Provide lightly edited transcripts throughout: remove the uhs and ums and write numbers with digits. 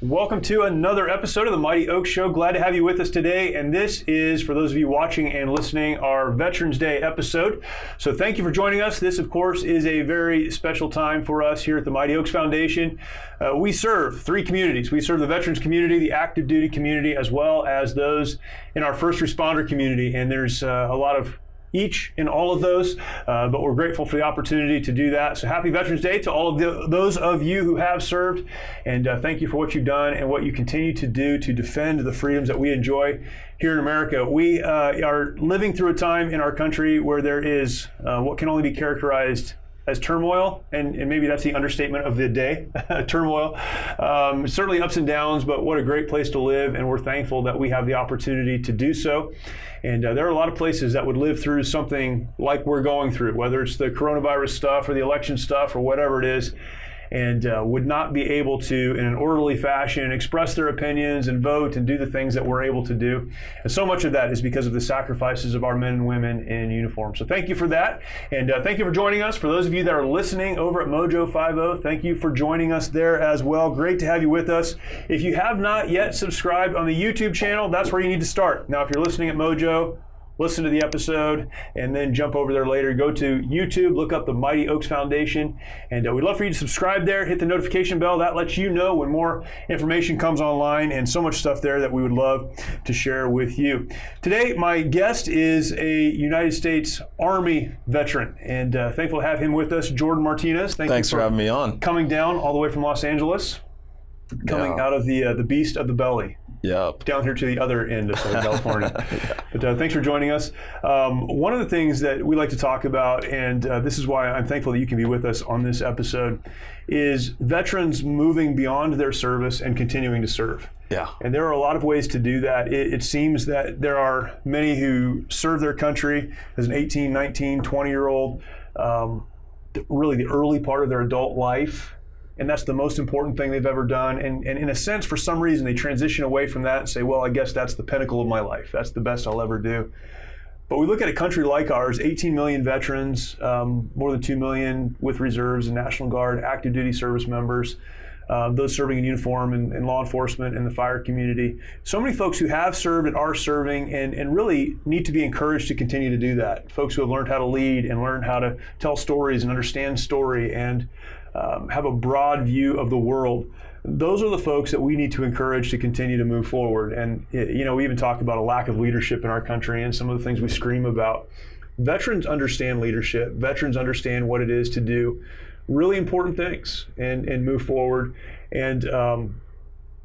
Welcome to another episode of the Mighty Oaks Show. Glad to have you with us today. And this is, for those of you watching and listening, our Veterans Day episode. So thank you for joining us. This, of course, is a very special time for us here at the Mighty Oaks Foundation. We serve three communities. We serve the veterans community, the active duty community, as well as those in our first responder community. And there's a lot of each in all of those, but we're grateful for the opportunity to do that. So happy Veterans Day to all of those of you who have served, and thank you for what you've done and what you continue to do to defend the freedoms that we enjoy here in America. We are living through a time in our country where there is what can only be characterized as turmoil, and maybe that's the understatement of the day, turmoil. Certainly ups and downs, but what a great place to live, and we're thankful that we have the opportunity to do so. And there are a lot of places that would live through something like we're going through, whether it's the coronavirus stuff or the election stuff or whatever it is, and would not be able to, in an orderly fashion, express their opinions and vote and do the things that we're able to do. And so much of that is because of the sacrifices of our men and women in uniform. So thank you for that, and thank you for joining us. For those of you that are listening over at Mojo 50, thank you for joining us there as well. Great to have you with us. If you have not yet subscribed on the YouTube channel, that's where you need to start. Now, if you're listening at Mojo, listen to the episode and then jump over there later. Go to YouTube, look up the Mighty Oaks Foundation, and we'd love for you to subscribe there, hit the notification bell. That lets you know when more information comes online, and so much stuff there that we would love to share with you. Today, my guest is a United States Army veteran, and thankful to have him with us, Jordan Martinez. Thanks for having me on. Coming down all the way from Los Angeles, coming out of the beast of the belly. Yep. Down here to the other end of Southern California. Yeah. But thanks for joining us. One of the things that we like to talk about, and this is why I'm thankful that you can be with us on this episode, is veterans moving beyond their service and continuing to serve. Yeah. And there are a lot of ways to do that. It seems that there are many who serve their country as an 18, 19, 20-year-old, really the early part of their adult life. And that's the most important thing they've ever done. And in a sense, for some reason, they transition away from that and say, well, I guess that's the pinnacle of my life. That's the best I'll ever do. But we look at a country like ours, 18 million veterans, more than 2 million with reserves and National Guard, active duty service members, those serving in uniform and law enforcement and the fire community. So many folks who have served and are serving and really need to be encouraged to continue to do that. Folks who have learned how to lead and learn how to tell stories and understand story and have a broad view of the world. Those are the folks that we need to encourage to continue to move forward. And we even talk about a lack of leadership in our country and some of the things we scream about. Veterans understand leadership. Veterans understand what it is to do really important things and move forward. And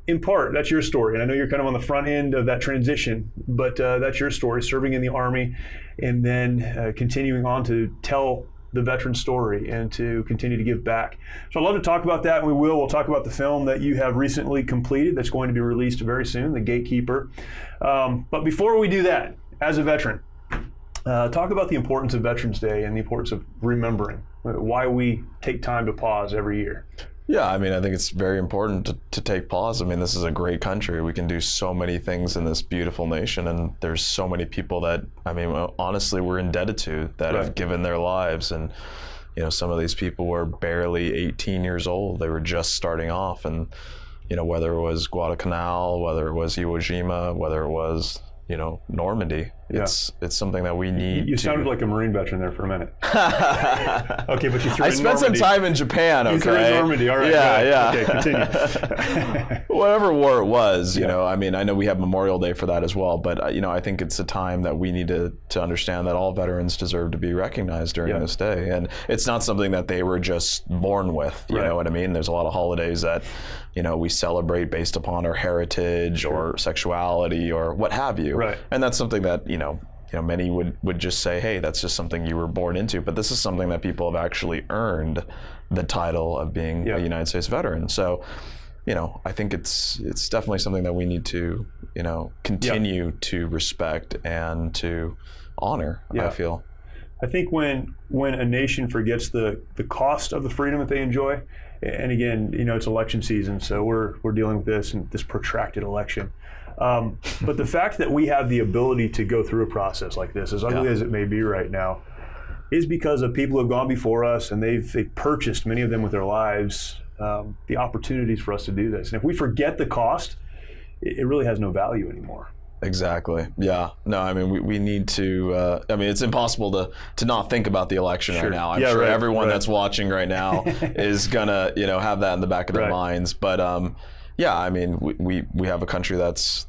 in part, that's your story. And I know you're kind of on the front end of that transition, but that's your story, serving in the Army and then continuing on to tell the veteran story and to continue to give back. So I'd love to talk about that, and we'll talk about the film that you have recently completed that's going to be released very soon, The Gatekeeper. But before we do that, as a veteran, talk about the importance of Veterans Day and the importance of remembering why we take time to pause every year. Yeah, I mean, I think it's very important to take pause. I mean, this is a great country. We can do so many things in this beautiful nation, and there's so many people that, I mean, honestly, we're indebted to that have given their lives. And, some of these people were barely 18 years old. They were just starting off. And, whether it was Guadalcanal, whether it was Iwo Jima, whether it was, Normandy. It's something that we need. You sounded like a Marine veteran there for a minute. Okay, but you threw in Normandy. I spent some time in Japan, okay? You threw in Normandy, all right. Yeah. Okay, continue. Whatever war it was, I mean, I know we have Memorial Day for that as well, but, I think it's a time that we need to understand that all veterans deserve to be recognized during this day. And it's not something that they were just born with, you know what I mean? There's a lot of holidays that, we celebrate based upon our heritage or sexuality or what have you. Right. And that's something that, many would just say, hey, that's just something you were born into. But this is something that people have actually earned the title of being a United States veteran. So, I think it's definitely something that we need to, continue to respect and to honor, I feel. I think when a nation forgets the cost of the freedom that they enjoy, and again, it's election season, so we're dealing with this protracted election. But the fact that we have the ability to go through a process like this, as ugly as it may be right now, is because of people who have gone before us, and they've purchased, many of them with their lives, the opportunities for us to do this. And if we forget the cost, it really has no value anymore. Exactly. Yeah. No, I mean, we need to, I mean, it's impossible to not think about the election right now. I'm sure everyone that's watching right now is going to, have that in the back of their minds. But yeah, I mean, we have a country that's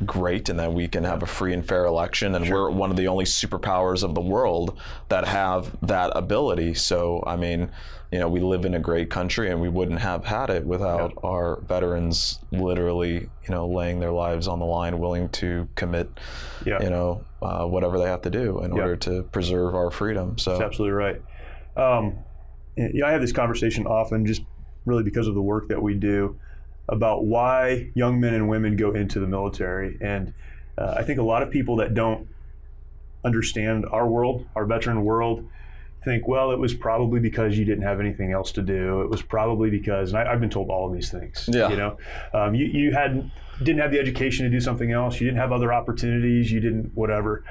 great, and that we can have a free and fair election, and we're one of the only superpowers of the world that have that ability. So, I mean, we live in a great country, and we wouldn't have had it without our veterans literally, laying their lives on the line, willing to commit, whatever they have to do in order to preserve our freedom. So that's absolutely right. I have this conversation often, just really because of the work that we do, about why young men and women go into the military. And I think a lot of people that don't understand our world, our veteran world, think, well, it was probably because you didn't have anything else to do. It was probably because, and I've been told all of these things. Yeah. You didn't have the education to do something else. You didn't have other opportunities. You didn't whatever.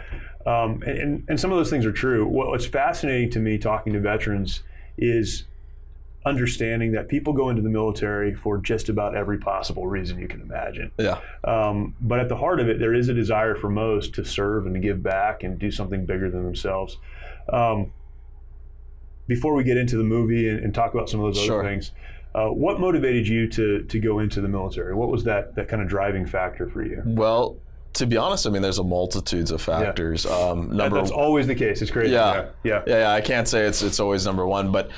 And some of those things are true. What's fascinating to me talking to veterans is understanding that people go into the military for just about every possible reason you can imagine. Yeah. But at the heart of it, there is a desire for most to serve and to give back and do something bigger than themselves. Before we get into the movie and talk about some of those other things, what motivated you to go into the military? What was that kind of driving factor for you? Well, to be honest, I mean, there's a multitudes of factors. That's always the case. It's crazy. Yeah. I can't say it's always number one, but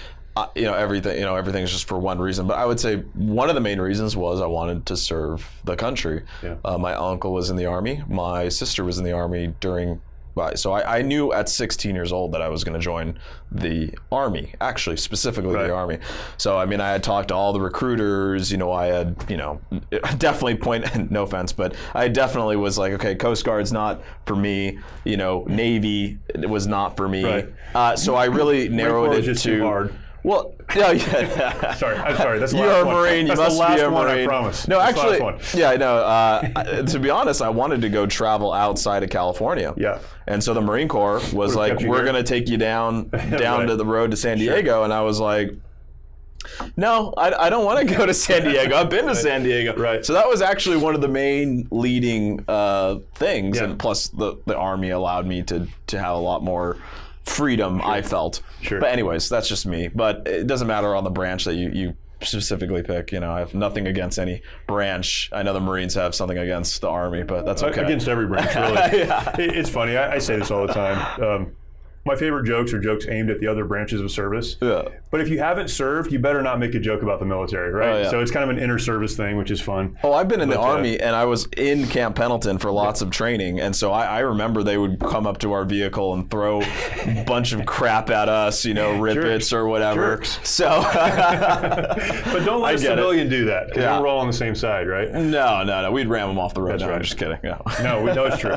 everything is just for one reason. But I would say one of the main reasons was I wanted to serve the country. Yeah. My uncle was in the Army. My sister was in the Army so I knew at 16 years old that I was going to join the Army, actually, specifically the Army. So, I mean, I had talked to all the recruiters, I had, definitely no offense, but I definitely was like, okay, Coast Guard's not for me, Navy was not for me. Right. So I really narrowed it to... too hard. Well, I'm sorry. That's the You're last a Marine. That's You must the last be a one, Marine. I promise. No, that's actually, the last one. To be honest, I wanted to go travel outside of California. Yeah. And so the Marine Corps was like, we're going to take you down to the road to San Diego, and I was like, no, I don't want to go to San Diego. I've been to San Diego. Right. So that was actually one of the main leading things, and plus the Army allowed me to have a lot more freedom, I felt. Sure. But anyways, that's just me. But it doesn't matter on the branch that you specifically pick. I have nothing against any branch. I know the Marines have something against the Army, but that's okay. Against every branch, really. It's funny. I say this all the time. My favorite jokes are jokes aimed at the other branches of service. Yeah. But if you haven't served, you better not make a joke about the military, right? Oh, yeah. So it's kind of an inter-service thing, which is fun. Oh, I've been in the Army, and I was in Camp Pendleton for lots of training, and so I remember they would come up to our vehicle and throw a bunch of crap at us, rip-its or whatever. Jerks. So, but don't let a civilian do that, because we're all on the same side, right? No. We'd ram them off the road. That's right. I'm just kidding. No, we know it's true.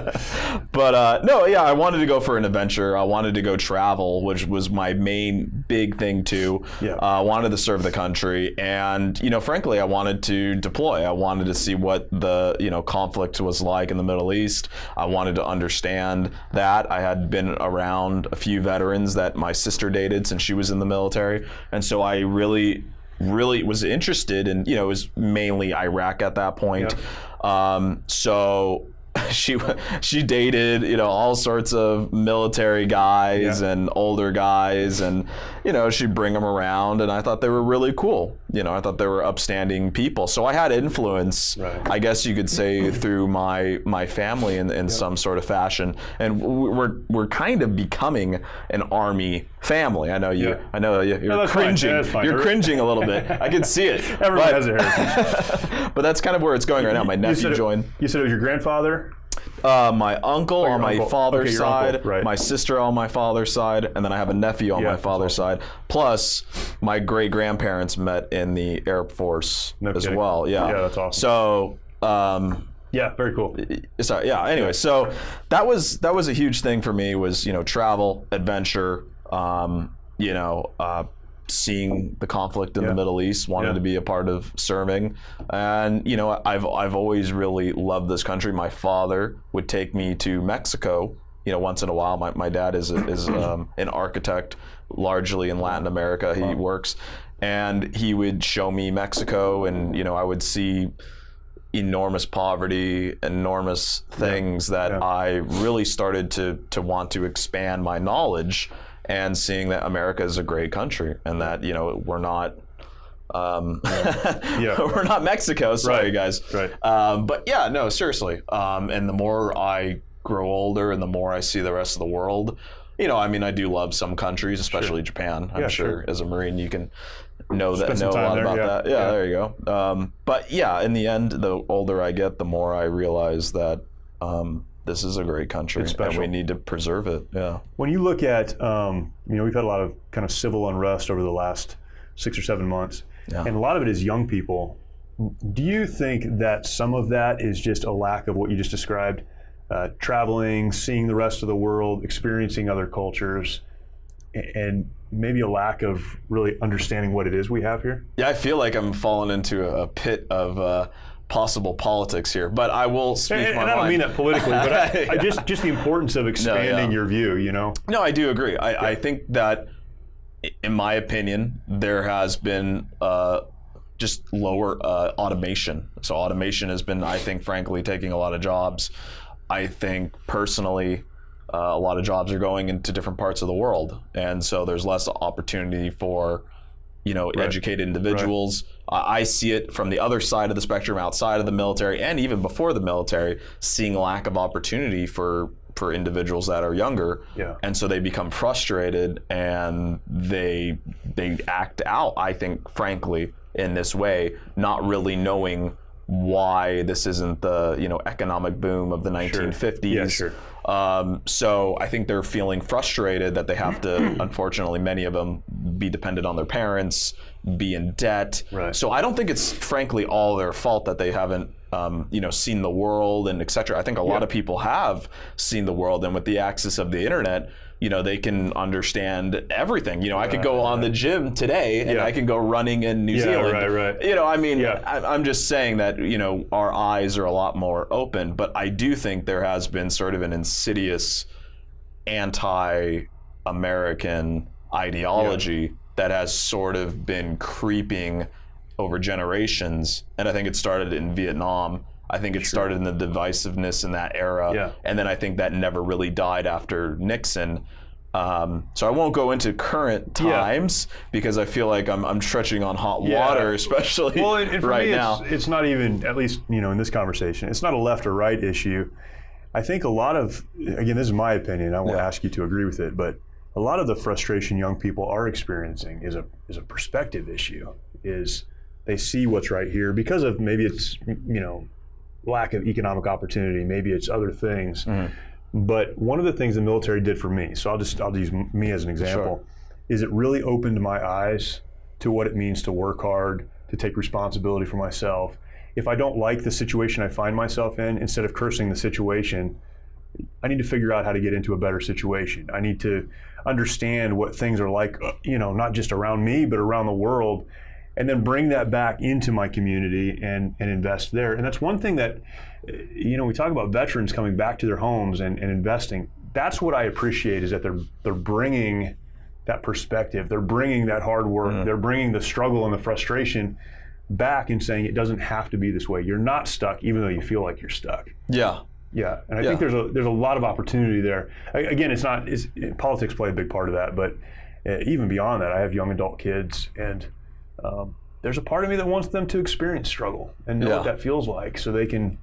But I wanted to go for an adventure. I wanted to go travel, which was my main big thing too. Yeah. I wanted to serve the country, and frankly, I wanted to deploy. I wanted to see what the conflict was like in the Middle East. I wanted to understand that. I had been around a few veterans that my sister dated since she was in the military, and so I really was interested in, it was mainly Iraq at that point. Yeah. So she dated, all sorts of military guys and older guys, and, she'd bring them around, and I thought they were really cool. I thought they were upstanding people. So I had influence, I guess you could say, through my family in some sort of fashion. And we're kind of becoming an Army family. I know you're cringing. You're cringing a little bit. I can see it. Everyone has a heritage. But that's kind of where it's going right now. My nephew joined. You said it was your grandfather? My uncle on my father's side, my sister on my father's side, and then I have a nephew on my father's side. Plus, my great-grandparents met in the Air Force as well. Yeah, that's awesome. So, yeah, very cool. Sorry, yeah. Anyway, so that was a huge thing for me. Was travel, adventure, seeing the conflict in the Middle East, wanted to be a part of serving. And, I've always really loved this country. My father would take me to Mexico once in a while. My dad is an architect, largely in Latin America. He works, and he would show me Mexico, and I would see enormous poverty, enormous things that I really started to want to expand my knowledge, and seeing that America is a great country, and that we're not we're not Mexico, sorry guys. Right. But yeah, no, seriously. And the more I grow older and the more I see the rest of the world, I do love some countries, especially Japan. I'm sure as a Marine you can know a lot about that. Yeah, there you go. But yeah, in the end, the older I get, the more I realize that this is a great country and we need to preserve it. Yeah. When you look at, we've had a lot of kind of civil unrest over the last 6 or 7 months, and a lot of it is young people. Do you think that some of that is just a lack of what you just described? Traveling, seeing the rest of the world, experiencing other cultures, and maybe a lack of really understanding what it is we have here? Yeah, I feel like I'm falling into a pit of possible politics here, but I will speak my mind. And I don't mean that politically, but I just the importance of expanding your view, No, I do agree. I think that, in my opinion, there has been just lower automation. So automation has been, I think, frankly, taking a lot of jobs. I think personally, a lot of jobs are going into different parts of the world, and so there's less opportunity for, educated individuals. I see it from the other side of the spectrum, outside of the military, and even before the military, seeing lack of opportunity for individuals that are younger, and so they become frustrated and they act out. I think, frankly, in this way, not really knowing why this isn't the economic boom of the 1950s. Yeah, sure. So I think they're feeling frustrated that they have to, unfortunately, many of them be dependent on their parents, be in debt. Right. So I don't think it's frankly all their fault that they haven't seen the world and et cetera. I think a lot of people have seen the world, and with the access of the internet, they can understand everything. I could go on the gym today and I can go running in New Zealand. Right. I'm just saying that, our eyes are a lot more open, but I do think there has been sort of an insidious anti-American ideology that has sort of been creeping over generations. And I think it started in Vietnam. I think it started in the divisiveness in that era, and then I think that never really died after Nixon. So I won't go into current times because I feel like I'm stretching on hot water, especially and for right me, now. It's not even, at least in this conversation, it's not a left or right issue. I think a lot of, again, this is my opinion, I won't ask you to agree with it, but a lot of the frustration young people are experiencing is a perspective issue. Is they see what's right here because of maybe it's lack of economic opportunity, maybe it's other things. But one of the things the military did for me, so I'll use me as an example, is it really opened my eyes to what it means to work hard, to take responsibility for myself. If I don't like the situation I find myself in, instead of cursing the situation, I need to figure out how to get into a better situation. I need to understand what things are like, not just around me, but around the world, and then bring that back into my community and invest there. And that's one thing that, we talk about veterans coming back to their homes and investing. That's what I appreciate, is that they're bringing that perspective. They're bringing that hard work. They're bringing the struggle and the frustration back and saying it doesn't have to be this way. You're not stuck, even though you feel like you're stuck. Yeah. Yeah, and I think there's a lot of opportunity there. Again, politics play a big part of that, but even beyond that, I have young adult kids, and there's a part of me that wants them to experience struggle and know what that feels like, so they can,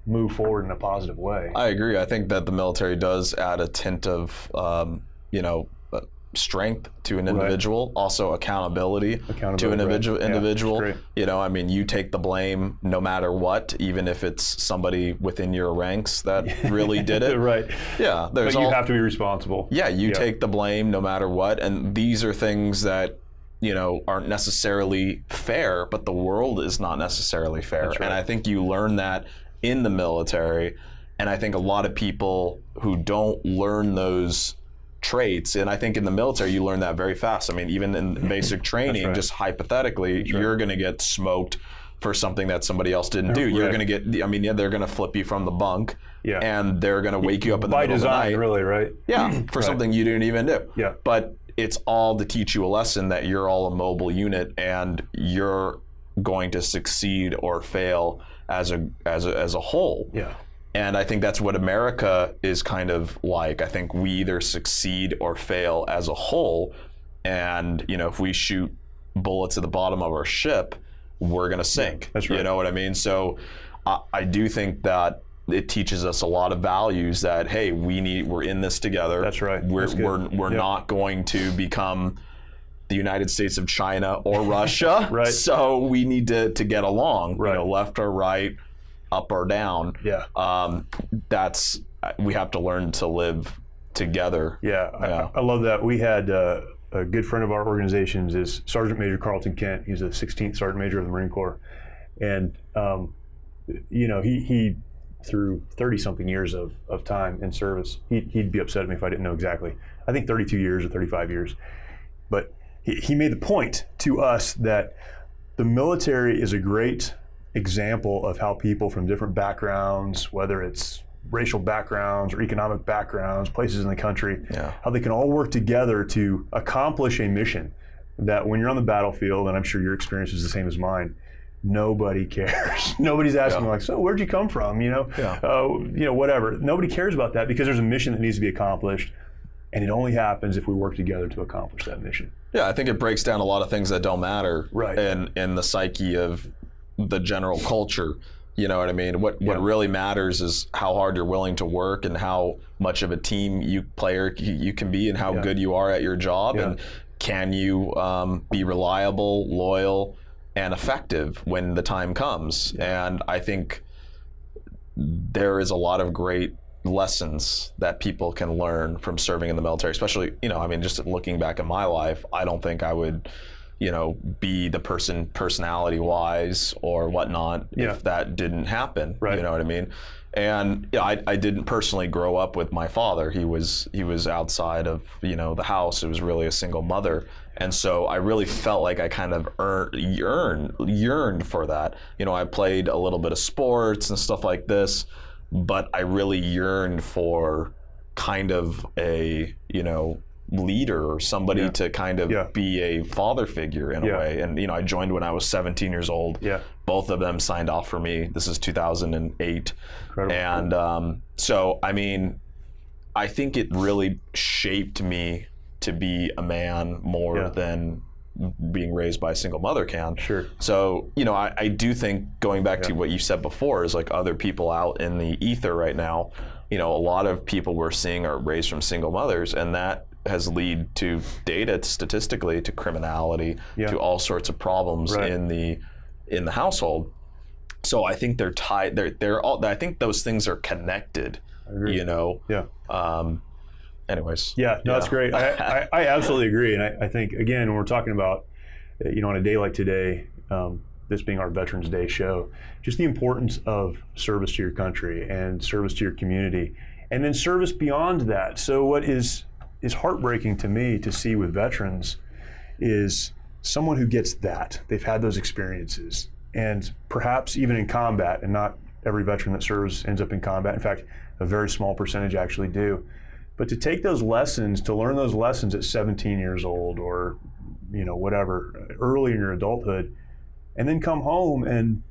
move forward in a positive way. I agree. I think that the military does add a tint of, strength to an individual, also accountability to an individual. You take the blame no matter what, even if it's somebody within your ranks that really did it. Right. Yeah. But you have to be responsible. Yeah, you take the blame no matter what, and these are things that aren't necessarily fair, but the world is not necessarily fair. That's right. And I think you learn that in the military, and I think a lot of people who don't learn those traits, and I think in the military you learn that very fast. Even in basic training, just hypothetically, you're going to get smoked for something that somebody else didn't do. You're going to get, I mean, yeah, they're going to flip you from the bunk, and they're going to wake you up in the middle of the night. By design, really, right? Yeah, for something you didn't even do. Yeah. But it's all to teach you a lesson that you're all a mobile unit, and you're going to succeed or fail as a whole. Yeah. And I think that's what America is kind of like. I think we either succeed or fail as a whole. And, you know, if we shoot bullets at the bottom of our ship, we're going to sink. Yeah, that's right. You know what I mean? So I do think that it teaches us a lot of values that, hey, we're in this together. That's right. We're not going to become the United States of China or Russia. Right. So we need to get along, right. You know, left or right, up or down. Yeah. We have to learn to live together. Yeah. I love that. We had a good friend of our organizations is Sergeant Major Carlton Kent. He's a 16th Sergeant Major of the Marine Corps. And, you know, he through 30-something years of time in service, he'd be upset at me if I didn't know exactly. I think 32 years or 35 years. But he made the point to us that the military is a great example of how people from different backgrounds, whether it's racial backgrounds or economic backgrounds, places in the country, how they can all work together to accomplish a mission that when you're on the battlefield, and I'm sure your experience is the same as mine, nobody cares. Nobody's asking like, so where'd you come from? You know, whatever. Nobody cares about that because there's a mission that needs to be accomplished. And it only happens if we work together to accomplish that mission. Yeah, I think it breaks down a lot of things that don't matter in the psyche of the general culture. You know what I mean? What really matters is how hard you're willing to work and how much of a team player you can be and how good you are at your job. And can you be reliable, loyal, and effective when the time comes. And I think there is a lot of great lessons that people can learn from serving in the military, especially, you know, I mean, just looking back at my life, I don't think I would, you know, be the person personality wise or whatnot if that didn't happen. You know what I mean? And I didn't personally grow up with my father. He was outside of, you know, the house. It was really a single mother. And so I really felt like I kind of yearned for that. You know, I played a little bit of sports and stuff like this, but I really yearned for kind of a, you know, leader or somebody to kind of be a father figure in a way. And, you know, I joined when I was 17 years old. Both of them signed off for me. This is 2008. Incredible. And so, I mean, I think it really shaped me to be a man more than being raised by a single mother can. Sure. So, you know, I do think going back to what you said before is like other people out in the ether right now, you know, a lot of people we're seeing are raised from single mothers, and that has led to data statistically to criminality, to all sorts of problems in the household. So I think they're tied. They're all. I think those things are connected. I agree. You know. Anyways. Yeah, no, that's great. I absolutely agree. And I think, again, when we're talking about, you know, on a day like today, this being our Veterans Day show, just the importance of service to your country and service to your community, and then service beyond that. So what is heartbreaking to me to see with veterans is someone who gets that. They've had those experiences, and perhaps even in combat, and not every veteran that serves ends up in combat. In fact, a very small percentage actually do. But to take those lessons, to learn those lessons at 17 years old or, you know, whatever, early in your adulthood, and then come home and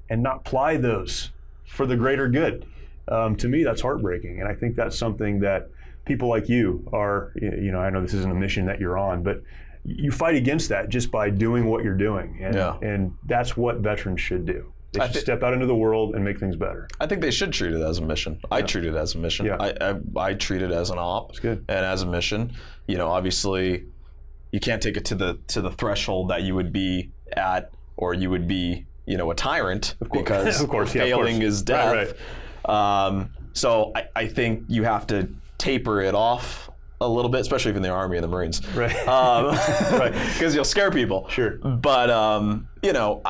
not apply those for the greater good. To me, that's heartbreaking. And I think that's something that people like you are, you know, I know this isn't a mission that you're on, but you fight against that just by doing what you're doing. And that's what veterans should do. They should step out into the world and make things better. I think they should treat it as a mission. I treat it as a mission. I treat it as an op. That's good. And as a mission. You know, obviously, you can't take it to the threshold that you would be at, or you would be, you know, a tyrant, because failing is death. So I think you have to taper it off a little bit, especially if in the Army and the Marines, because you'll scare people. Sure. But you know,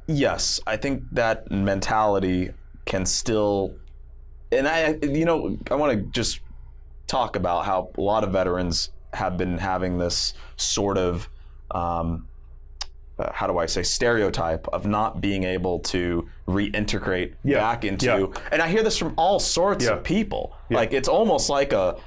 yes, I think that mentality can still, and I want to just talk about how a lot of veterans have been having this sort of how do I say, stereotype of not being able to reintegrate back into, and I hear this from all sorts of people. Like it's almost like a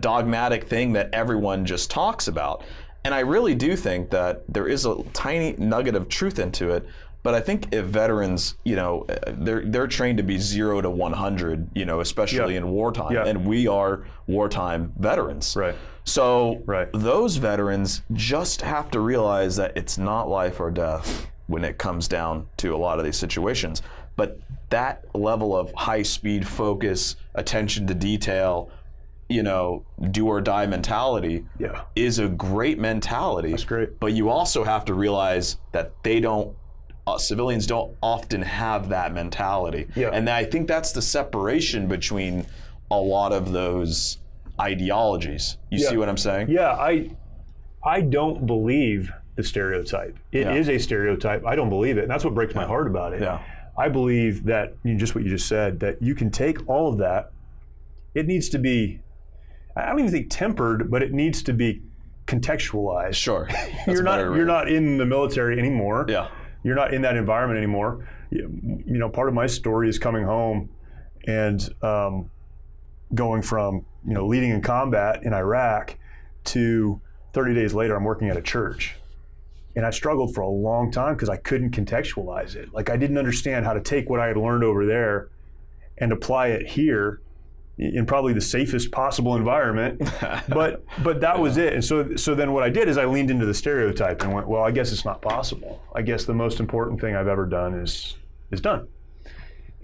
dogmatic thing that everyone just talks about. And I really do think that there is a tiny nugget of truth into it. But I think if veterans, they're trained to be 0 to 100, especially in wartime, and we are wartime veterans. Right. So those veterans just have to realize that it's not life or death when it comes down to a lot of these situations. But that level of high-speed focus, attention to detail, do or die mentality is a great mentality. That's great. But you also have to realize that civilians don't often have that mentality. And I think that's the separation between a lot of those ideologies. You see what I'm saying? Yeah, I don't believe the stereotype. It is a stereotype. I don't believe it. And that's what breaks my heart about it. I believe that, just what you just said, that you can take all of that. It needs to be, I don't even think tempered, but it needs to be contextualized. Sure. You're not in the military anymore. You're not in that environment anymore. Part of my story is coming home and going from, leading in combat in Iraq to 30 days later, I'm working at a church. And I struggled for a long time because I couldn't contextualize it. Like I didn't understand how to take what I had learned over there and apply it here in probably the safest possible environment, but that was it. And so then what I did is I leaned into the stereotype and went, well, I guess it's not possible. I guess the most important thing I've ever done is done.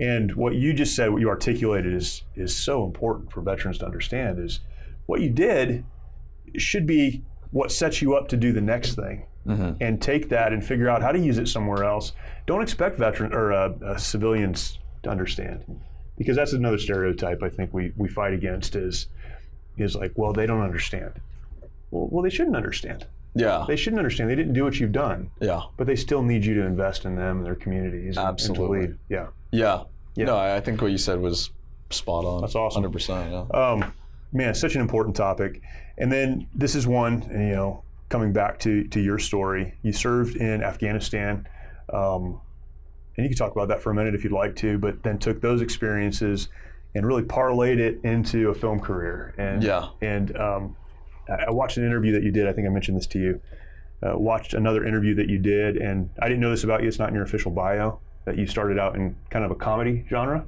And what you just said, what you articulated is so important for veterans to understand is what you did should be what sets you up to do the next thing. And take that and figure out how to use it somewhere else. Don't expect civilians to understand. Because that's another stereotype I think we fight against is like, well, they don't understand. Well, they shouldn't understand. They shouldn't understand. They didn't do what you've done. But they still need you to invest in them and their communities. Absolutely. And to lead. No, I think what you said was spot on. That's awesome. 100%. Man, such an important topic. And then this is one, coming back to your story. You served in Afghanistan. And you can talk about that for a minute if you'd like to, but then took those experiences and really parlayed it into a film career. And I watched an interview that you did. I think I mentioned this to you. Watched another interview that you did, and I didn't know this about you. It's not in your official bio that you started out in kind of a comedy genre.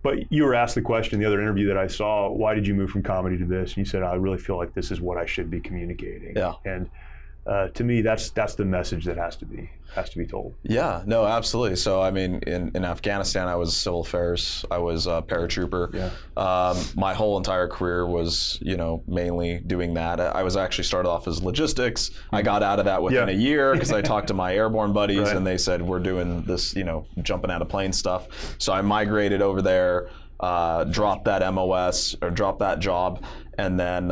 But you were asked the question, the other interview that I saw, why did you move from comedy to this? And you said, I really feel like this is what I should be communicating. And to me, that's the message that has to be told. No, absolutely. So I mean, in Afghanistan, I was civil affairs. I was a paratrooper. My whole entire career was, mainly doing that. I was actually started off as logistics. I got out of that within a year because I talked to my airborne buddies and they said, we're doing this, jumping out of plane stuff. So I migrated over there, dropped that MOS or dropped that job. And then,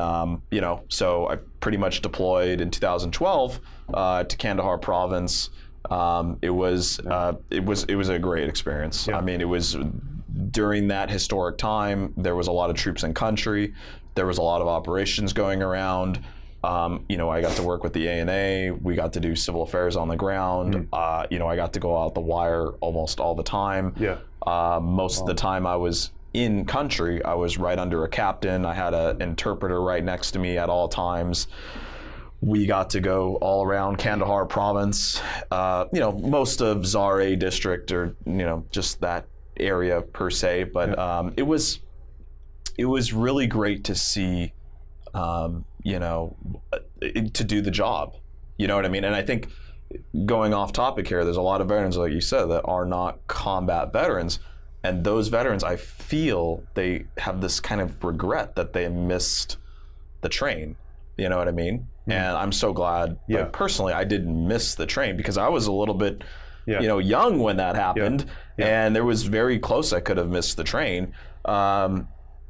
so I pretty much deployed in 2012 to Kandahar province. It was a great experience. I mean, it was during that historic time. There was a lot of troops in country. There was a lot of operations going around. I got to work with the ANA. We got to do civil affairs on the ground. I got to go out the wire almost all the time. Most of the time I was in country, I was right under a captain. I had an interpreter right next to me at all times. We got to go all around Kandahar province, most of Zare district or, just that area per se. But it was really great to see, to do the job. You know what I mean? And I think going off topic here, there's a lot of veterans, like you said, that are not combat veterans. And those veterans, I feel they have this kind of regret that they missed the train. You know what I mean? And I'm so glad, like, personally, I didn't miss the train because I was a little bit, young when that happened. And there was very close I could have missed the train.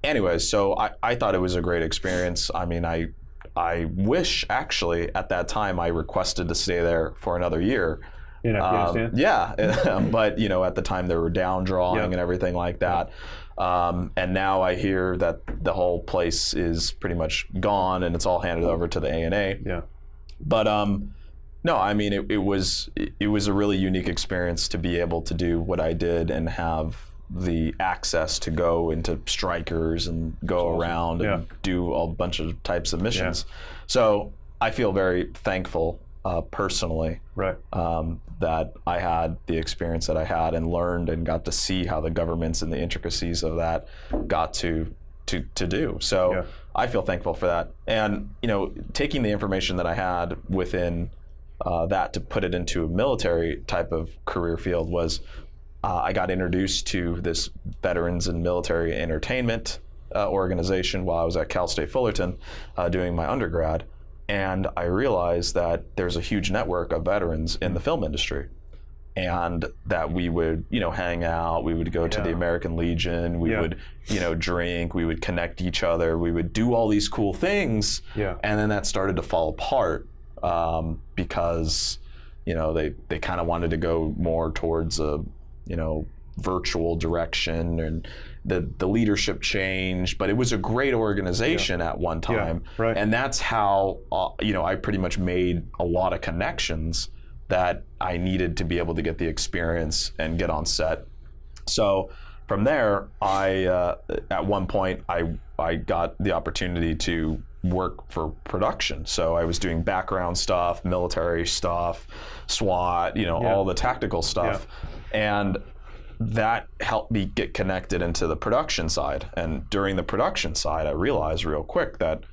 Anyways, so I thought it was a great experience. I mean, I wish, actually, at that time, I requested to stay there for another year. In Afghanistan? But at the time they were down drawing and everything like that. And now I hear that the whole place is pretty much gone and it's all handed over to the ANA. But no, I mean, it was a really unique experience to be able to do what I did and have the access to go into strikers and go around and do a bunch of types of missions. So I feel very thankful personally that I had the experience that I had and learned and got to see how the governments and the intricacies of that got to do. So I feel thankful for that. And taking the information that I had within that to put it into a military type of career field was I got introduced to this veterans and military entertainment organization while I was at Cal State Fullerton doing my undergrad. And I realized that there's a huge network of veterans in the film industry. And that we would, hang out, we would go to the American Legion, we would, drink, we would connect each other, we would do all these cool things. And then that started to fall apart because, they kind of wanted to go more towards a, virtual direction, and the leadership changed, but it was a great organization at one time. And that's how, I pretty much made a lot of connections that I needed to be able to get the experience and get on set. So from there, at one point, I got the opportunity to work for production. So I was doing background stuff, military stuff, SWAT, all the tactical stuff. And that helped me get connected into the production side. And during the production side, I realized real quick that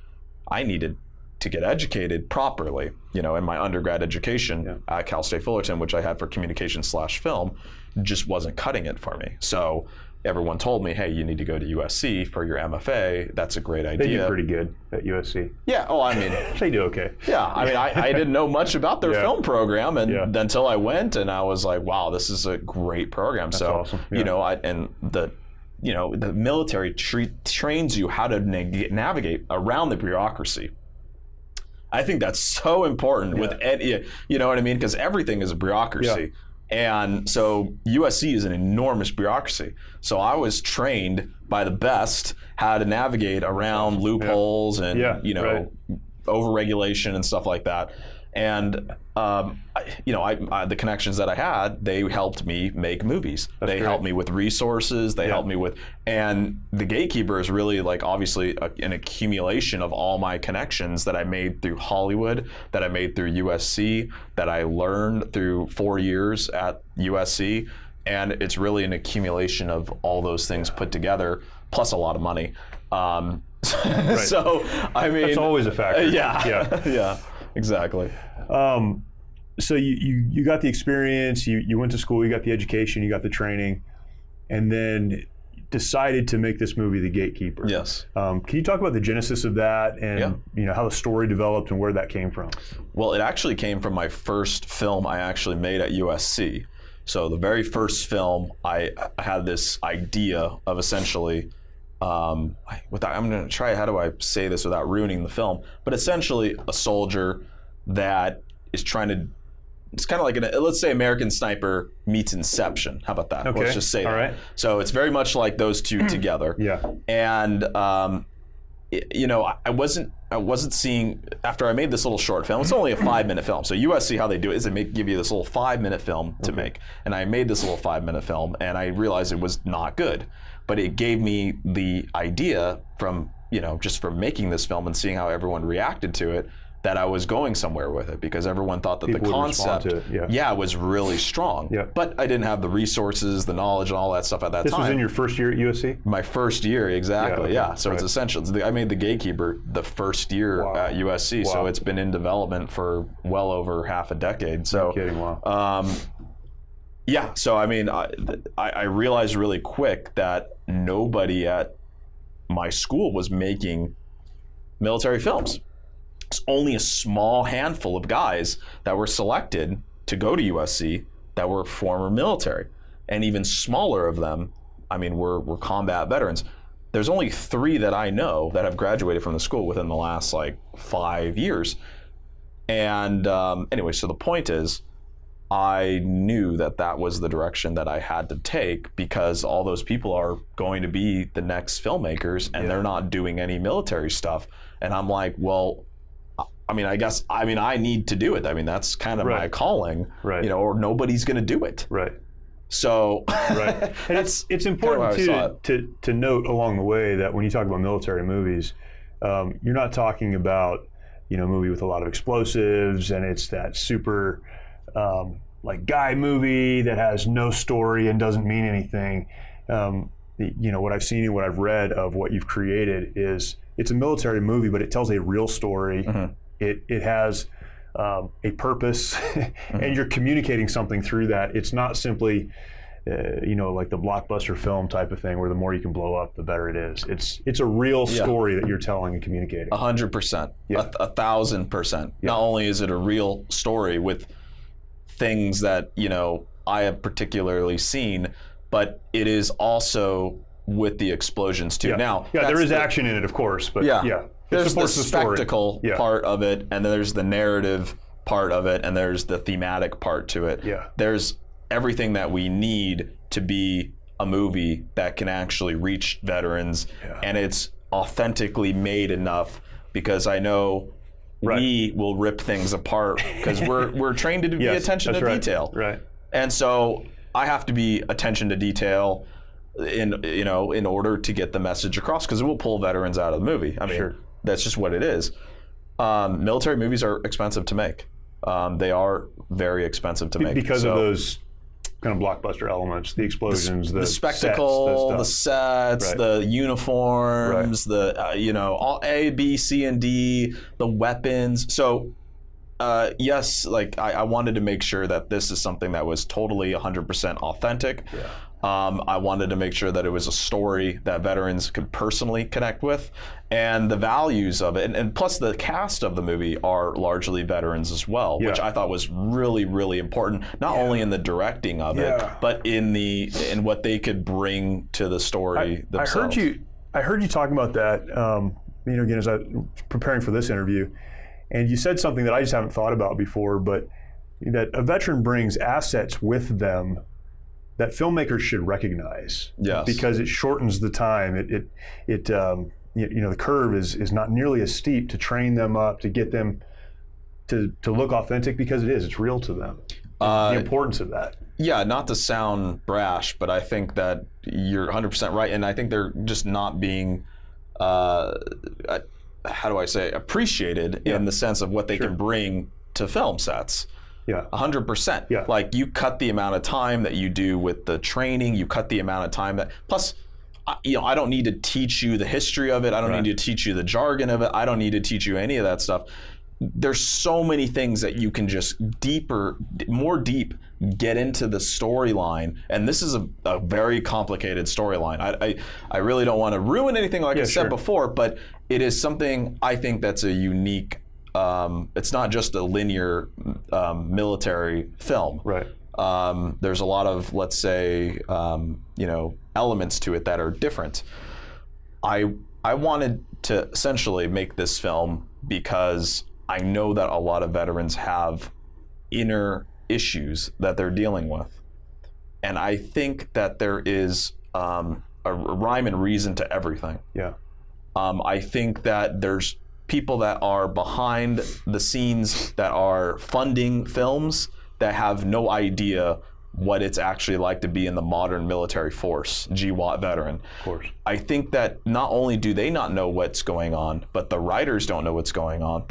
I needed to get educated properly. In my undergrad education at Cal State Fullerton, which I had for communication/film, just wasn't cutting it for me. So everyone told me, hey, you need to go to USC for your MFA. That's a great idea. They do pretty good at USC. Yeah, I mean. They do okay. Yeah, I mean, I didn't know much about their film program until I went, and I was like, wow, this is a great program. That's so, awesome. The military trains you how to navigate around the bureaucracy. I think that's so important with, you know what I mean? Because everything is a bureaucracy. And so USC is an enormous bureaucracy. So I was trained by the best how to navigate around loopholes and, overregulation and stuff like that. And, the connections that I had, they helped me make movies. They helped me with resources. They helped me with, and the Gatekeeper is really obviously an accumulation of all my connections that I made through Hollywood, that I made through USC, that I learned through 4 years at USC. And it's really an accumulation of all those things put together, plus a lot of money. So, I mean. That's always a factor. Yeah, exactly. So you got the experience, you went to school, you got the education, you got the training, and then decided to make this movie, The Gatekeeper. Yes. Can you talk about the genesis of that and how the story developed and where that came from? Well, it actually came from my first film I actually made at USC. So the very first film, I had this idea of essentially, I'm going to try, how do I say this without ruining the film, but essentially a soldier that is trying to, it's kind of like, let's say American Sniper meets Inception. How about that? Okay. Let's just say all that. Right. So it's very much like those two together. And, I wasn't seeing, after I made this little short film, it's only a 5-minute film. So USC, how they do it is they give you this little 5-minute film to make. And I made this little 5-minute film and I realized it was not good. But it gave me the idea from, just from making this film and seeing how everyone reacted to it, that I was going somewhere with it, because everyone thought that the concept was really strong. But I didn't have the resources, the knowledge, and all that stuff at that time. This was in your first year at USC? My first year, exactly, So it's essential. I made The Gatekeeper the first year at USC, so it's been in development for well over half a decade. So, no kidding, wow. So I mean, I realized really quick that nobody at my school was making military films. It's only a small handful of guys that were selected to go to USC that were former military. And even smaller of them, were combat veterans. There's only 3 that I know that have graduated from the school within the last 5 years. And anyway, so the point is, I knew that was the direction that I had to take, because all those people are going to be the next filmmakers and they're not doing any military stuff. And I'm like, well, I need to do it. I mean, that's kind of my calling, right. Or nobody's going to do it. Right. So right. And it's important to note along the way that when you talk about military movies, you're not talking about, a movie with a lot of explosives and it's that super like guy movie that has no story and doesn't mean anything. What I've seen and what I've read of what you've created is it's a military movie, but it tells a real story. Mm-hmm. It has a purpose, and you're communicating something through that. It's not simply, like the blockbuster film type of thing where the more you can blow up, the better it is. It's a real story that you're telling and communicating. 100%, 1,000%. Yeah. Not only is it a real story with things that I have particularly seen, but it is also with the explosions too. Yeah. Now, there is action in it, of course, but there's the spectacle part of it, and then there's the narrative part of it, and there's the thematic part to it. Yeah. There's everything that we need to be a movie that can actually reach veterans, and it's authentically made enough, because I know we will rip things apart because we're trained to be attention to detail. Right. And so I have to be attention to detail in order to get the message across, because it will pull veterans out of the movie. I mean, that's just what it is. Military movies are expensive to make. They are very expensive to make because of those kind of blockbuster elements, the explosions, the spectacle, the sets, the uniforms, the all A, B, C, and D, the weapons. So yes, like I wanted to make sure that this is something that was totally 100% authentic. Yeah. I wanted to make sure that it was a story that veterans could personally connect with, and the values of it, and plus the cast of the movie are largely veterans as well, which I thought was really, really important, not only in the directing of it, but in what they could bring to the story themselves. I heard you talking about that, again, as I was preparing for this interview, and you said something that I just haven't thought about before, but that a veteran brings assets with them that filmmakers should recognize, because it shortens the time. The curve is not nearly as steep to train them up, to get them to look authentic, because it's real to them. The importance of that. Yeah, not to sound brash, but I think that you're 100% right, and I think they're just not being, appreciated in the sense of what they can bring to film sets. Yeah, 100%. Yeah. Like, you cut the amount of time that you do with the training. You cut the amount of time that. Plus, I don't need to teach you the history of it. I don't need to teach you the jargon of it. I don't need to teach you any of that stuff. There's so many things that you can just more deep get into the storyline, and this is a very complicated storyline. I really don't want to ruin anything, like I said before, but it is something I think that's a unique. It's not just a linear military film. Right. There's a lot of, let's say, elements to it that are different. I wanted to essentially make this film because I know that a lot of veterans have inner issues that they're dealing with. And I think that there is a rhyme and reason to everything. Yeah. I think that there's people that are behind the scenes that are funding films that have no idea what it's actually like to be in the modern military force, GWAT veteran. Of course. I think that not only do they not know what's going on, but the writers don't know what's going on.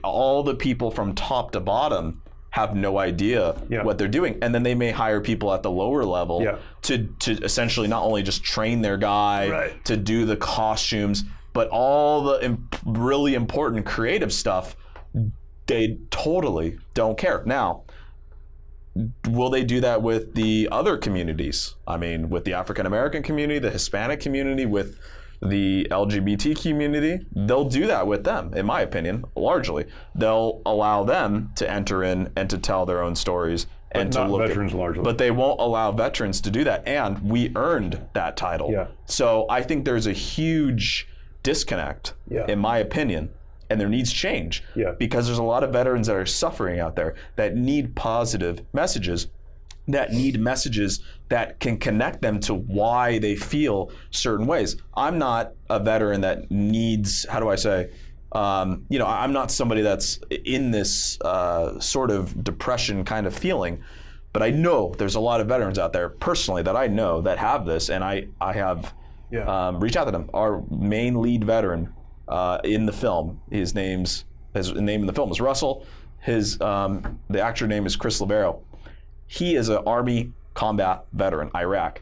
All the people from top to bottom have no idea what they're doing. And then they may hire people at the lower level to essentially not only just train their guy, to do the costumes, but all the really important creative stuff, they totally don't care. Now, will they do that with the other communities? I mean, with the African American community, the Hispanic community, with the LGBT community? They'll do that with them, in my opinion, largely. They'll allow them to enter in and to tell their own stories. And but to not veterans largely. But they won't allow veterans to do that. And we earned that title. Yeah. So I think there's a huge disconnect, in my opinion, and there needs change, because there's a lot of veterans that are suffering out there that need positive messages, that need messages that can connect them to why they feel certain ways. I'm not a veteran that needs, I'm not somebody that's in this sort of depression kind of feeling, but I know there's a lot of veterans out there personally that I know that have this, and I have reached out to them. Our main lead veteran in the film, his name in the film is Russell. The actor name is Chris Libero. He is an Army combat veteran, Iraq.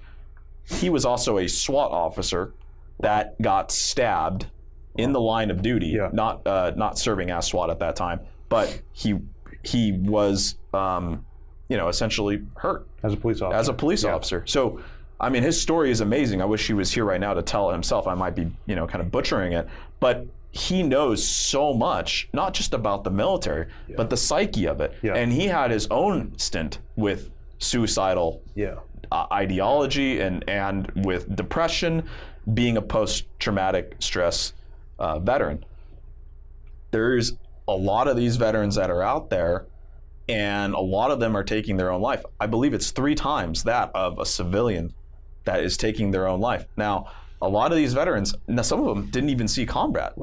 He was also a SWAT officer that got stabbed in the line of duty, not serving as SWAT at that time, but he was essentially hurt as a police officer. So, I mean, his story is amazing. I wish he was here right now to tell it himself. I might be kind of butchering it, but he knows so much, not just about the military, but the psyche of it. And he had his own stint with suicidal ideology and with depression, being a post-traumatic stress veteran. There's a lot of these veterans that are out there, and a lot of them are taking their own life. I believe it's 3 times that of a civilian that is taking their own life. Now, a lot of these veterans, now some of them didn't even see combat.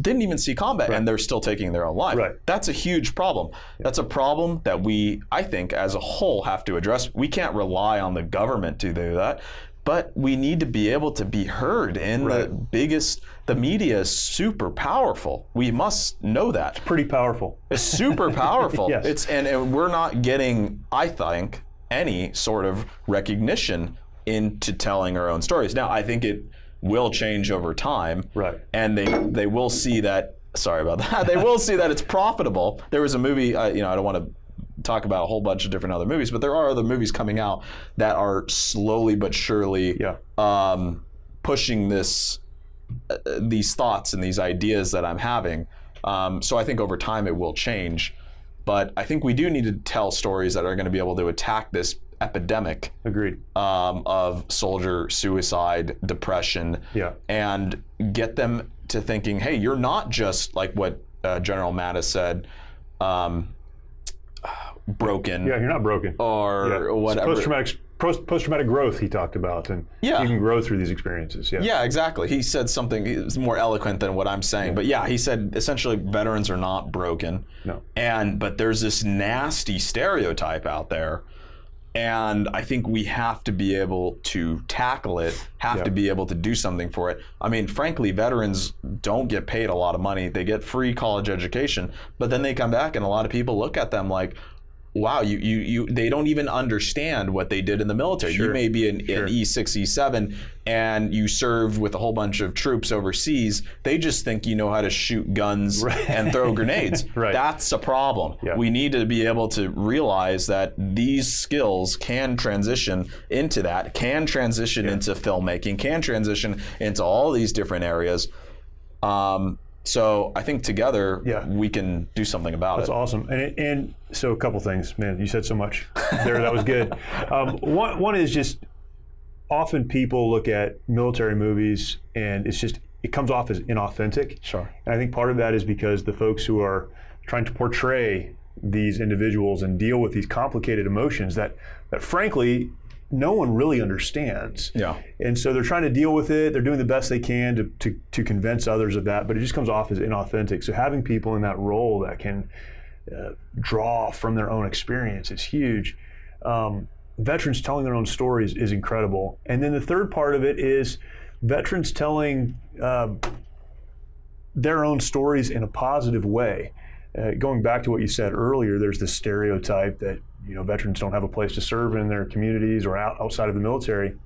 Didn't even see combat, and they're still taking their own life. That's a huge problem. That's a problem that we, I think, as a whole have to address. We can't rely on the government to do that, but we need to be able to be heard. And the media is super powerful. We must know that. It's pretty powerful. It's super powerful. Yes. And we're not getting, I think, any sort of recognition into telling our own stories. Now, I think it will change over time, and they will see that. Sorry about that. They will see that it's profitable. There was a movie. I don't want to talk about a whole bunch of different other movies, but there are other movies coming out that are slowly but surely pushing these thoughts and these ideas that I'm having. So I think over time it will change, but I think we do need to tell stories that are going to be able to attack this epidemic of soldier suicide, depression, and get them to thinking, hey, you're not just like what General Mattis said, broken. You're not broken. Or whatever. Post-traumatic growth he talked about, and you can grow through these experiences. Yeah, exactly. He said something, it was more eloquent than what I'm saying, but he said essentially veterans are not broken. But there's this nasty stereotype out there, and I think we have to be able to tackle it, to be able to do something for it. I mean, frankly, veterans don't get paid a lot of money. They get free college education, but then they come back and a lot of people look at them like, wow, they don't even understand what they did in the military. You may be an E6, E7, and you served with a whole bunch of troops overseas. They just think you know how to shoot guns and throw grenades. That's a problem. We need to be able to realize that these skills can transition into that, can transition into filmmaking, can transition into all these different areas. So I think together we can do something about it. That's awesome. And so a couple things, man. You said so much there. That was good. One is just often people look at military movies and it comes off as inauthentic. And I think part of that is because the folks who are trying to portray these individuals and deal with these complicated emotions that frankly no one really understands. And so they're trying to deal with it. They're doing the best they can to convince others of that, but it just comes off as inauthentic. So having people in that role that can draw from their own experience is huge. Veterans telling their own stories is incredible. And then the third part of it is veterans telling their own stories in a positive way. Going back to what you said earlier, there's this stereotype that veterans don't have a place to serve in their communities or outside of the military.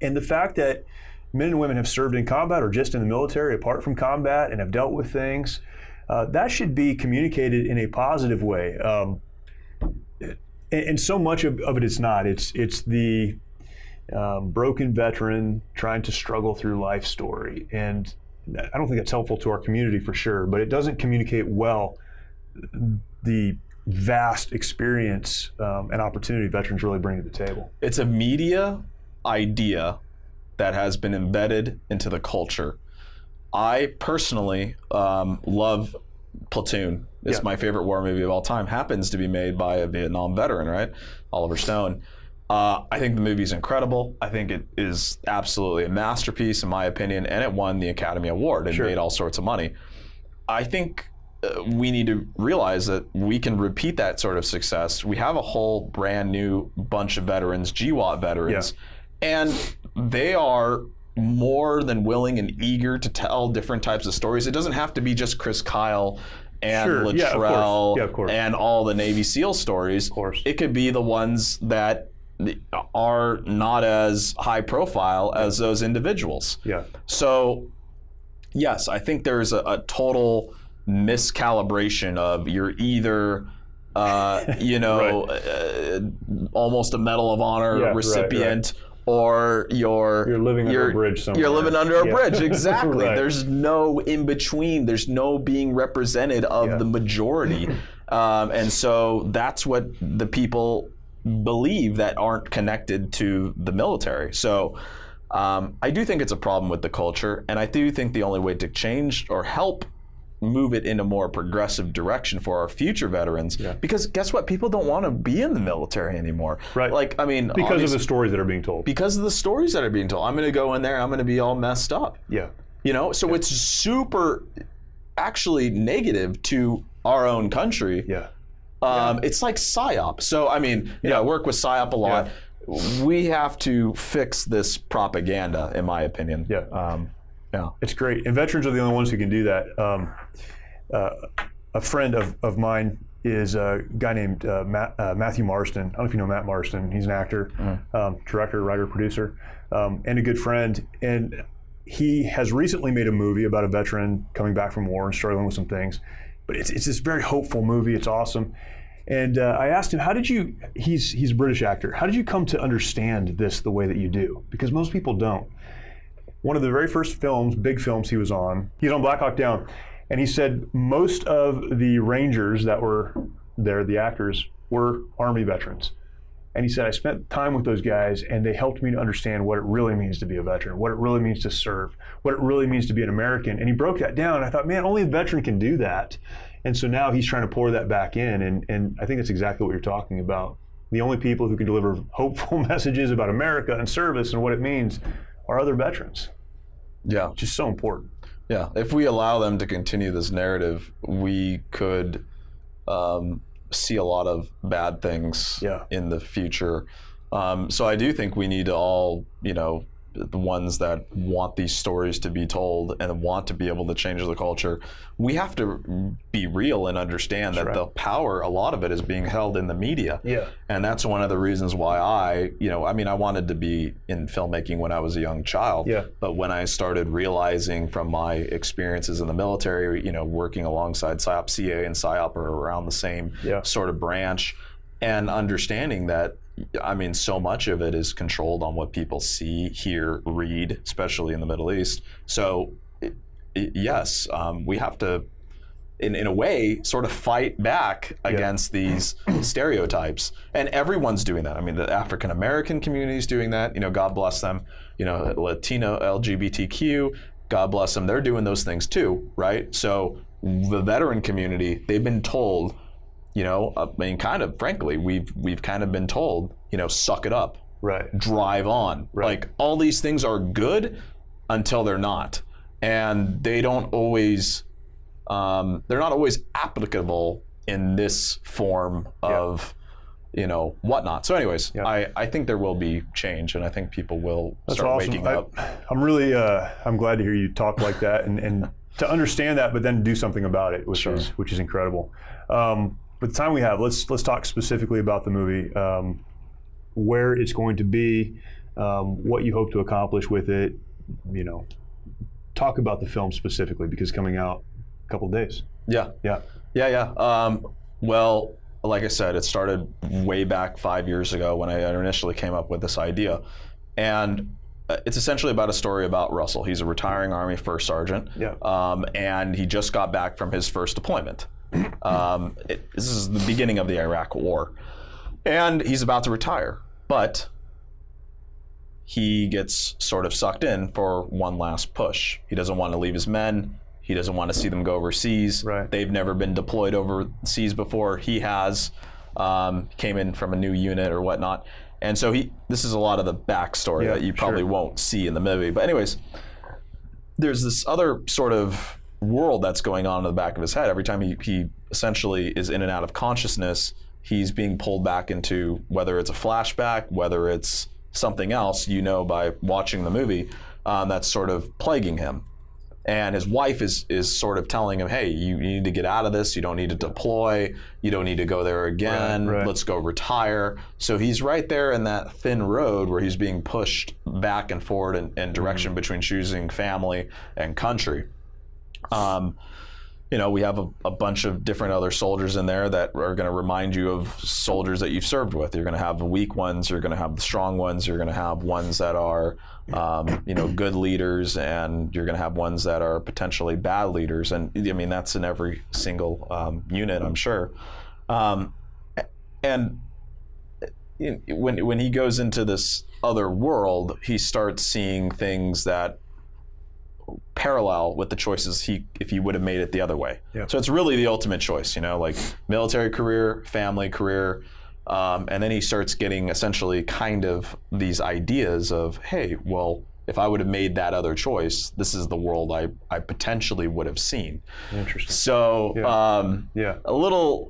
And the fact that men and women have served in combat or just in the military apart from combat and have dealt with things, that should be communicated in a positive way. And so much of it is not. It's the broken veteran trying to struggle through life story. And I don't think that's helpful to our community for sure, but it doesn't communicate well the vast experience and opportunity veterans really bring to the table. It's a media idea that has been embedded into the culture. I personally love Platoon. It's my favorite war movie of all time. Happens to be made by a Vietnam veteran, right? Oliver Stone. I think the movie is incredible. I think it is absolutely a masterpiece in my opinion, and it won the Academy Award and made all sorts of money. I think we need to realize that we can repeat that sort of success. We have a whole brand new bunch of veterans, GWOT veterans, and they are more than willing and eager to tell different types of stories. It doesn't have to be just Chris Kyle and Latrell of course. and all the Navy SEAL stories. Of course. It could be the ones that are not as high profile as those individuals. Yeah. So, yes, I think there's a total miscalibration of you're either, almost a Medal of Honor recipient, or you're living under a bridge somewhere. You're living under a bridge, exactly. Right. There's no in between. There's no being represented of the majority, and so that's what the people believe that aren't connected to the military. So I do think it's a problem with the culture, and I do think the only way to change or help move it in a more progressive direction for our future veterans, because guess what? People don't want to be in the military anymore. Right. Like, I mean, because of the stories that are being told. Because of the stories that are being told. I'm going to go in there, I'm going to be all messed up. Yeah. So it's super actually negative to our own country. Yeah. It's like PSYOP. So, I mean, I work with PSYOP a lot. Yeah. We have to fix this propaganda, in my opinion. Yeah. It's great. And veterans are the only ones who can do that. A friend of mine is a guy named Matthew Marston. I don't know if you know Matt Marston. He's an actor, director, writer, producer, and a good friend. And he has recently made a movie about a veteran coming back from war and struggling with some things. But it's this very hopeful movie. It's awesome. And I asked him, he's a British actor, how did you come to understand this the way that you do? Because most people don't. One of the very first big films he's on Black Hawk Down. And he said most of the Rangers that were there, the actors, were Army veterans. And he said, I spent time with those guys and they helped me to understand what it really means to be a veteran, what it really means to serve, what it really means to be an American. And he broke that down. And I thought, man, only a veteran can do that. And so now he's trying to pour that back in. And I think that's exactly what you're talking about. The only people who can deliver hopeful messages about America and service and what it means are other veterans. Yeah. Which is so important. Yeah. If we allow them to continue this narrative, we could see a lot of bad things in the future. So I do think we need to all, the ones that want these stories to be told and want to be able to change the culture, we have to be real and understand that the power, a lot of it is being held in the media. Yeah. And that's one of the reasons why I wanted to be in filmmaking when I was a young child. Yeah. But when I started realizing from my experiences in the military, working alongside PSYOP, CA and PSYOP are around the same sort of branch, and understanding that so much of it is controlled on what people see, hear, read, especially in the Middle East. So, yes, we have to, in a way, sort of fight back against these stereotypes. And everyone's doing that. The African American community is doing that. God bless them. Latino, LGBTQ, God bless them. They're doing those things too, right? So the veteran community, they've been told, kind of frankly, we've kind of been told, suck it up, drive on. Like, all these things are good until they're not, and they don't always, they're not always applicable in this form of, whatnot. So, anyways, I think there will be change, and I think people will start waking up. I'm really, I'm glad to hear you talk like that, and to understand that, but then do something about it, which is incredible. But the time we have, let's talk specifically about the movie, where it's going to be, what you hope to accomplish with it. Talk about the film specifically, because it's coming out a couple of days. Yeah. Well, like I said, it started way back 5 years ago when I initially came up with this idea, and it's essentially about a story about Russell. He's a retiring Army first sergeant, and he just got back from his first deployment. This is the beginning of the Iraq War, and he's about to retire, but he gets sort of sucked in for one last push. He doesn't want to leave his men. He doesn't want to see them go overseas. They've never been deployed overseas before. He has, came in from a new unit or whatnot, and so this is a lot of the backstory that you probably won't see in the movie. But anyways, there's this other sort of world that's going on in the back of his head. Every time he essentially is in and out of consciousness, he's being pulled back into, whether it's a flashback, whether it's something else, by watching the movie, that's sort of plaguing him. And his wife is sort of telling him, hey, you need to get out of this. You don't need to deploy. You don't need to go there again. Right. Let's go retire. So he's right there in that thin road where he's being pushed back and forward in direction between choosing family and country. We have a bunch of different other soldiers in there that are going to remind you of soldiers that you've served with. You're going to have the weak ones. You're going to have the strong ones. You're going to have ones that are, good leaders, and you're going to have ones that are potentially bad leaders. And I mean, that's in every single unit, I'm sure. And when he goes into this other world, he starts seeing things that parallel with the choices if he would have made it the other way. Yeah. So it's really the ultimate choice, like military career, family career, and then he starts getting essentially kind of these ideas of, hey, well, if I would have made that other choice, this is the world I potentially would have seen. Interesting. So a little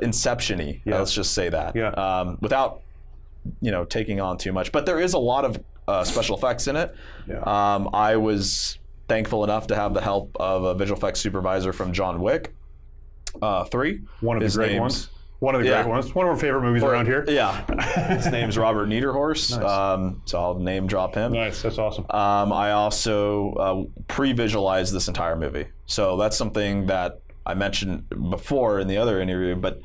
Inception-y, let's just say that, without taking on too much. But there is a lot of special effects in it. Yeah. I was thankful enough to have the help of a visual effects supervisor from John Wick 3. One of the great ones. One of our favorite movies around here. Yeah. His name's Robert Niederhorst. Nice. So I'll name drop him. Nice. That's awesome. I also pre-visualized this entire movie. So that's something that I mentioned before in the other interview, but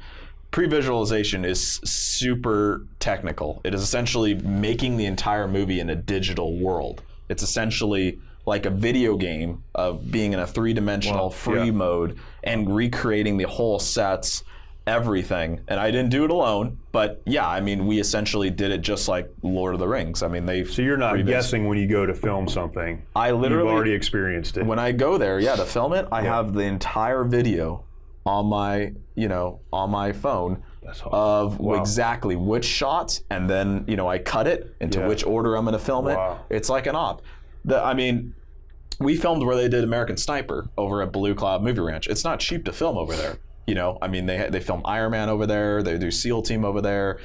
pre-visualization is super technical. It is essentially making the entire movie in a digital world. It's essentially like a video game of being in a three-dimensional free mode and recreating the whole sets, everything. And I didn't do it alone, but we essentially did it just like Lord of the Rings. I mean, So you're not guessing when you go to film something. You've already experienced it. When I go there, to film it, I have the entire video on my phone of exactly which shots, and then I cut it into which order I'm going to film it. It's like an op. We filmed where they did American Sniper over at Blue Cloud Movie Ranch. It's not cheap to film over there. They film Iron Man over there. They do SEAL Team over there.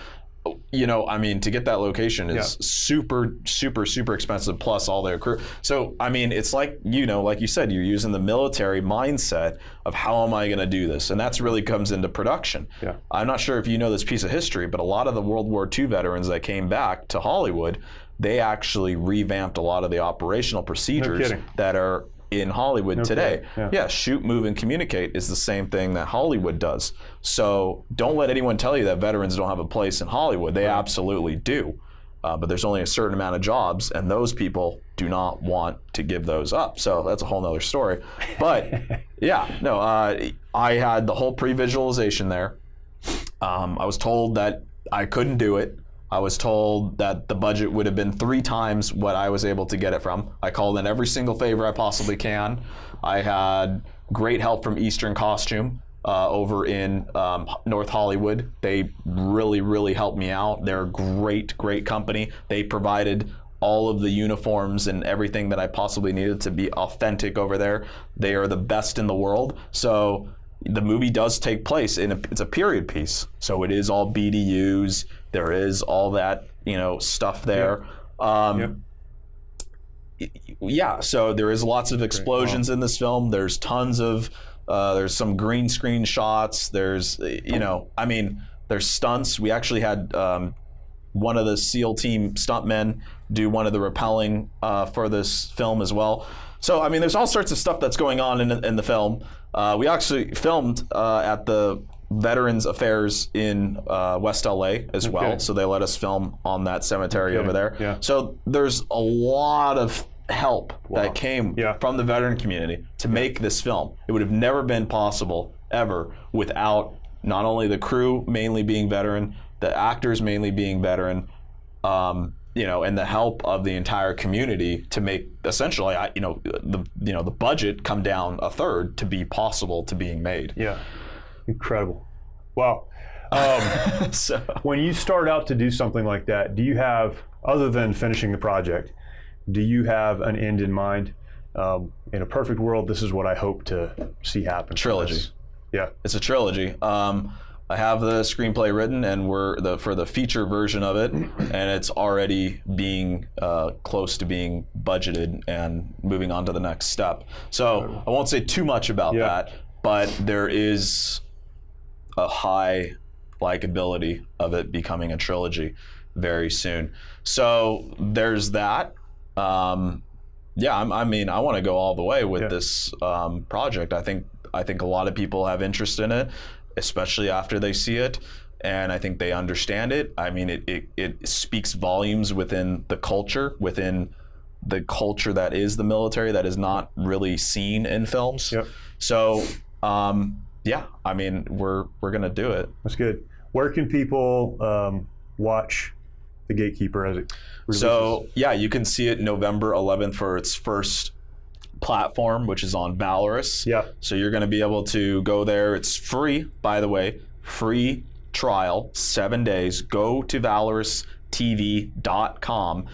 To get that location is super, super, super expensive, plus all their crew. So, it's like, like you said, you're using the military mindset of how am I going to do this? And that's really comes into production. Yeah. I'm not sure if you know this piece of history, but a lot of the World War II veterans that came back to Hollywood, they actually revamped a lot of the operational procedures that are in Hollywood today. Shoot, move, and communicate is the same thing that Hollywood does. So don't let anyone tell you that veterans don't have a place in Hollywood. They absolutely do. But there's only a certain amount of jobs, and those people do not want to give those up. So that's a whole nother story. But I had the whole pre-visualization there. I was told that I couldn't do it. I was told that the budget would have been 3 times what I was able to get it from. I called in every single favor I possibly can. I had great help from Eastern Costume over in North Hollywood. They really, really helped me out. They're a great, great company. They provided all of the uniforms and everything that I possibly needed to be authentic over there. They are the best in the world. So the movie does take place it's a period piece. So it is all BDUs. There is all that, stuff there. So there is lots of explosions in this film. There's tons of, there's some green screen shots. There's, there's stunts. We actually had one of the SEAL team stuntmen do one of the rappelling for this film as well. So, there's all sorts of stuff that's going on in the film. We actually filmed at the Veterans Affairs in West LA as well. So they let us film on that cemetery over there. Yeah. So there's a lot of help that came from the veteran community to make this film. It would have never been possible ever without not only the crew mainly being veteran, the actors mainly being veteran, and the help of the entire community to make essentially, the budget come down a third to be possible to being made. Yeah. Incredible. Wow. When you start out to do something like that, do you have, other than finishing the project, do you have an end in mind? In a perfect world, this is what I hope to see happen. Trilogy. Yeah, it's a trilogy. I have the screenplay written, and we're for the feature version of it, and it's already being close to being budgeted and moving on to the next step. So I won't say too much about that, but there is a high likability of it becoming a trilogy very soon. So there's that. Yeah, I mean, I want to go all the way with this project. I think a lot of people have interest in it, especially after they see it, and I think they understand it. I mean, it speaks volumes within the culture that is the military, that is not really seen in films. Yep. So, yeah, I mean, we're gonna do it. That's good. Where can people watch The Gatekeeper as it releases? So, yeah, you can see it November 11th for its first platform, which is on Valorous. Yeah. So you're going to be able to go there. It's free, by the way. Free trial, 7 days. Go to valoroustv.com.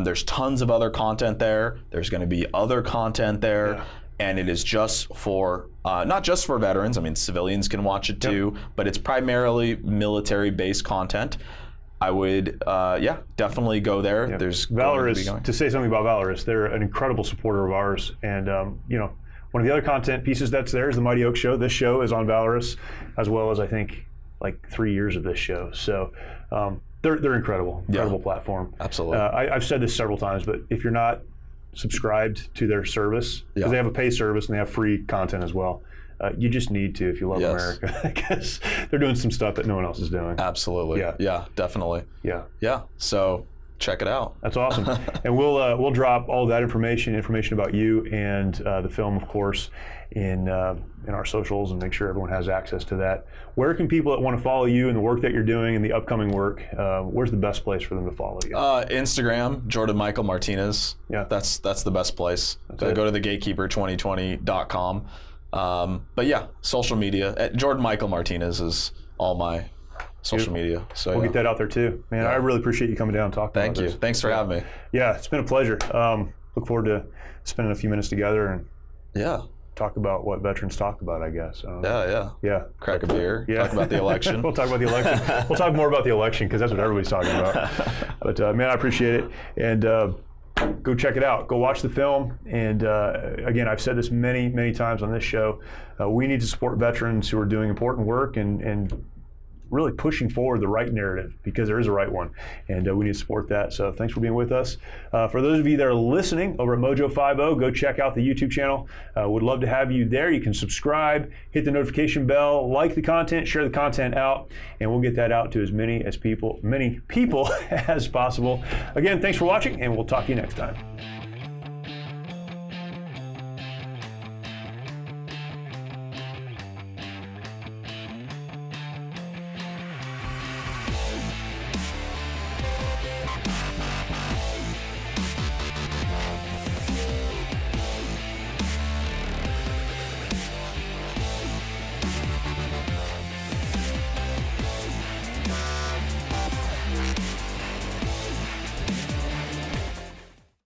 There's tons of other content there. There's going to be other content there. Yeah. And it is just for, not just for veterans. I mean, civilians can watch it too, but it's primarily military-based content. I would, definitely go there. Yeah. There's Valorous, to say something about Valorous, they're an incredible supporter of ours. And, one of the other content pieces that's there is the Mighty Oak Show. This show is on Valorous, as well as, I think, like 3 years of this show. So they're incredible platform. Absolutely. I've said this several times, but if you're not subscribed to their service, because they have a pay service and they have free content as well, you just need to if you love America, because they're doing some stuff that no one else is doing. Absolutely. Yeah, definitely. Yeah. So check it out. That's awesome. And we'll drop all that information about you and the film, of course, in our socials, and make sure everyone has access to that. Where can people that want to follow you and the work that you're doing and the upcoming work, where's the best place for them to follow you? Instagram, Jordan Michael Martinez. Yeah. That's the best place. Go to the Gatekeeper2020.com. But yeah, social media. Jordan Michael Martinez is all my social media. So we'll get that out there too. Man, I really appreciate you coming down and talking about this. Thank you. Thanks for having me. Yeah, it's been a pleasure. Look forward to spending a few minutes together and talk about what veterans talk about, I guess. Yeah. Crack a beer. Talk about the election. We'll talk about the election. We'll talk more about the election, because that's what everybody's talking about. But man, I appreciate it. And go check it out. Go watch the film. And again, I've said this many, many times on this show. We need to support veterans who are doing important work and really pushing forward the right narrative, because there is a right one, and we need to support that. So thanks for being with us. For those of you that are listening over at Mojo50, go check out the YouTube channel. Would love to have you there. You can subscribe, hit the notification bell, like the content, share the content out, and we'll get that out to as many people as possible. Again, thanks for watching, and we'll talk to you next time.